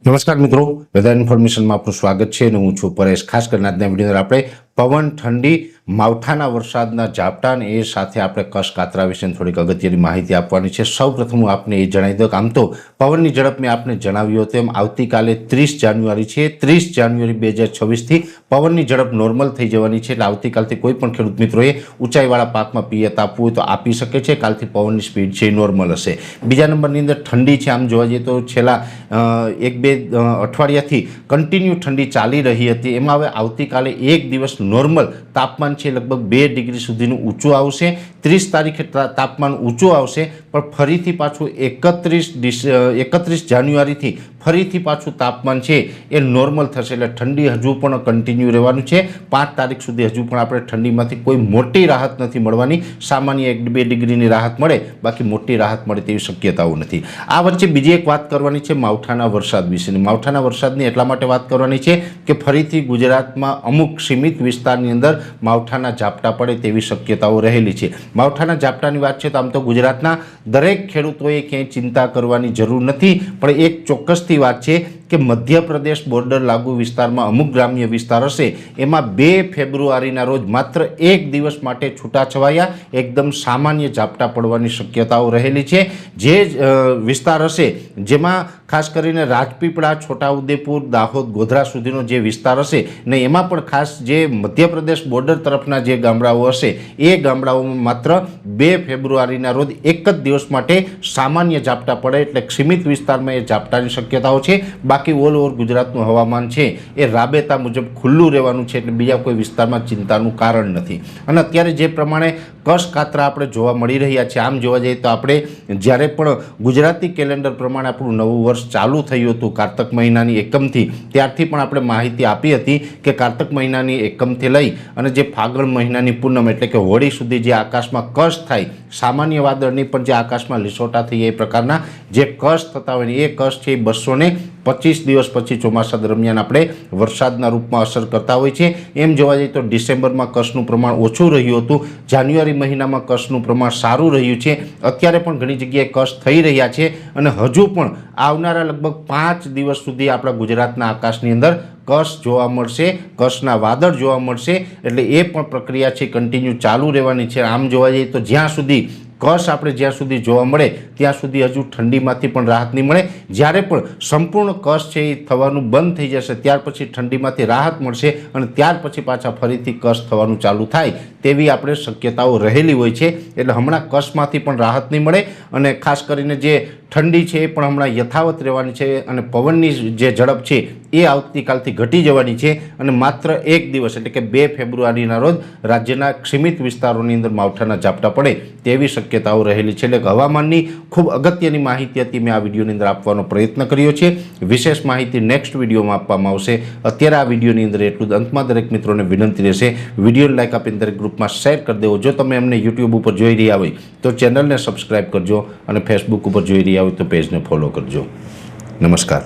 નમસ્કાર મિત્રો, વેધર ઇન્ફોર્મેશનમાં આપનું સ્વાગત છે અને હું છું પરેશ। ખાસ કરીને આજના વિડીયોની અંદર આપણે પવન, ઠંડી, માવઠાના વરસાદના ઝાપટા અને એ સાથે આપણે કચ્છ કાતરા વિશે થોડીક અગત્યની માહિતી આપવાની છે। સૌપ્રથમ હું આપને એ જણાવી દઉં કે આમ તો પવનની ઝડપ મેં આપને જણાવ્યું હતું એમ આવતીકાલે 30 જાન્યુઆરી છે। 30 જાન્યુઆરી 2026થી પવનની ઝડપ નોર્મલ થઈ જવાની છે, એટલે આવતીકાલથી કોઈ પણ ખેડૂત મિત્રોએ ઊંચાઈવાળા પાકમાં પિયત આપવું હોય તો આપી શકે છે। કાલથી પવનની સ્પીડ છે એ નોર્મલ હશે। બીજા નંબરની અંદર ઠંડી છે। આમ જોવા જઈએ તો છેલ્લા 1-2 અઠવાડિયાથી કન્ટિન્યુ ઠંડી ચાલી રહી હતી, એમાં હવે આવતીકાલે એક દિવસ નોર્મલ તાપમાન છે લગભગ 2 ડિગ્રી સુધીનું ઊંચું આવશે। 30 તારીખે તાપમાન ઊંચું આવશે, પણ ફરીથી પાછું 31 જાન્યુઆરીથી ફરીથી પાછું તાપમાન છે એ નોર્મલ થશે, એટલે ઠંડી હજુ પણ કન્ટિન્યુ રહેવાનું છે। 5 તારીખ સુધી હજુ પણ આપણે ઠંડીમાંથી કોઈ મોટી રાહત નથી મળવાની, સામાન્ય 1-2 ડિગ્રીની રાહત મળે, બાકી મોટી રાહત મળે તેવી શક્યતાઓ નથી। આ વચ્ચે બીજી એક વાત કરવાની છે માવઠાના વરસાદ વિશેની। માવઠાના વરસાદની એટલા માટે વાત કરવાની છે કે ફરીથી ગુજરાતમાં અમુક સીમિત વિસ્તારની અંદર માવઠાના ઝાપટા પડે તેવી શક્યતાઓ રહેલી છે। માવઠાના ઝાપટાની વાત છે તો આમ તો ગુજરાતના દરેક ખેડૂતોએ ક્યાંય ચિંતા કરવાની જરૂર નથી, પણ એક ચોક્કસથી વાત છે કે મધ્યપ્રદેશ બોર્ડર લાગુ વિસ્તારમાં અમુક ગ્રામ્ય વિસ્તાર હશે, એમાં 2 ફેબ્રુઆરીના રોજ માત્ર એક દિવસ માટે છૂટાછવાયા એકદમ સામાન્ય ઝાપટા પડવાની શક્યતાઓ રહેલી છે। જે વિસ્તાર હશે જેમાં ખાસ કરીને રાજપીપળા, છોટાઉદેપુર, દાહોદ, ગોધરા સુધીનો જે વિસ્તાર હશે ને એમાં પણ ખાસ જે મધ્યપ્રદેશ બોર્ડર તરફના જે ગામડાઓ હશે એ ગામડાઓમાં માત્ર 2 ફેબ્રુઆરીના રોજ એક જ દિવસ માટે સામાન્ય ઝાપટા પડે, એટલે સીમિત વિસ્તારમાં એ ઝાપટાની શક્યતાઓ છે। બાકી ઓલ ઓવર ગુજરાતનું હવામાન છે એ રાબેતા મુજબ ખુલ્લું રહેવાનું છે, એટલે બીજા કોઈ વિસ્તારમાં ચિંતાનું કારણ નથી। અને અત્યારે જે પ્રમાણે કચ્છ કાતરા આપણે જોવા મળી રહ્યા છે, આમ જોવા જઈએ તો આપણે જ્યારે પણ ગુજરાતી કેલેન્ડર પ્રમાણે આપણું નવું વર્ષ ચાલુ થયું હતું કારતક મહિનાની એકમથી, ત્યારથી પણ આપણે માહિતી આપી હતી કે કારતક મહિનાની એકમથી લઈ અને જે ફાગણ મહિનાની પૂનમ એટલે કે હોળી સુધી જે આકાશમાં કચ્છ થાય, સામાન્ય વાદળની પણ જે આકાશમાં લીસોટા થઈ એ પ્રકારના જે કચ્છ થતા હોય એ કચ્છ છે 225 દિવસ પછી ચોમાસા દરમિયાન આપણે વરસાદના રૂપમાં અસર કરતા હોય છે। એમ જોવા જઈએ તો ડિસેમ્બરમાં કચ્છનું પ્રમાણ ઓછું રહ્યું હતું, જાન્યુઆરી મહિનામાં કચ્છનું પ્રમાણ સારું રહ્યું છે, અત્યારે પણ ઘણી જગ્યાએ કચ્છ થઈ રહ્યા છે અને હજુ પણ આવનારા લગભગ 5 દિવસ સુધી આપણા ગુજરાતના આકાશની અંદર કચ્છ જોવા મળશે, કચ્છના વાદળ જોવા મળશે, એટલે એ પણ પ્રક્રિયા છે કન્ટિન્યુ ચાલુ રહેવાની છે। આમ જોવા જઈએ તો જ્યાં સુધી કચ્છ આપણે જ્યાં સુધી જોવા મળે ત્યાં સુધી હજુ ઠંડીમાંથી પણ રાહત નહીં મળે। જ્યારે પણ સંપૂર્ણ કચ્છ છે એ થવાનું બંધ થઈ જશે ત્યાર પછી ઠંડીમાંથી રાહત મળશે અને ત્યાર પછી પાછા ફરીથી કચ્છ થવાનું ચાલુ થાય તેવી આપણે શક્યતાઓ રહેલી હોય છે, એટલે હમણાં કચ્છમાંથી પણ રાહત નહીં મળે અને ખાસ કરીને જે ઠંડી છે એ પણ હમણાં યથાવત રહેવાની છે અને પવનની જે ઝડપ છે એ આવતીકાલથી ઘટી જવાની છે અને માત્ર એક દિવસ એટલે કે 2 ફેબ્રુઆરીના રોજ રાજ્યના સીમિત વિસ્તારોની અંદર માવઠાના ઝાપટા પડે તેવી શક્યતાઓ રહેલી છે। એટલે હવામાનની ખૂબ અગત્યની માહિતી હતી મેં આ વિડીયોની અંદર આપવાનો પ્રયત્ન કર્યો છે। વિશેષ માહિતી નેક્સ્ટ વિડીયોમાં આપવામાં આવશે। અત્યારે આ વિડીયોની અંદર એટલું જ। અંતમાં દરેક મિત્રોને વિનંતી રહેશે વિડીયોને લાઈક આપીને દરેક ગ્રુપમાં શેર કરી દેવો। જો તમે અમને યુટ્યુબ ઉપર જોઈ રહ્યા હોય તો ચેનલને સબસ્ક્રાઈબ કરજો અને ફેસબુક ઉપર જોઈ રહ્યા હોય તો પેજને ફોલો કરજો। નમસ્કાર।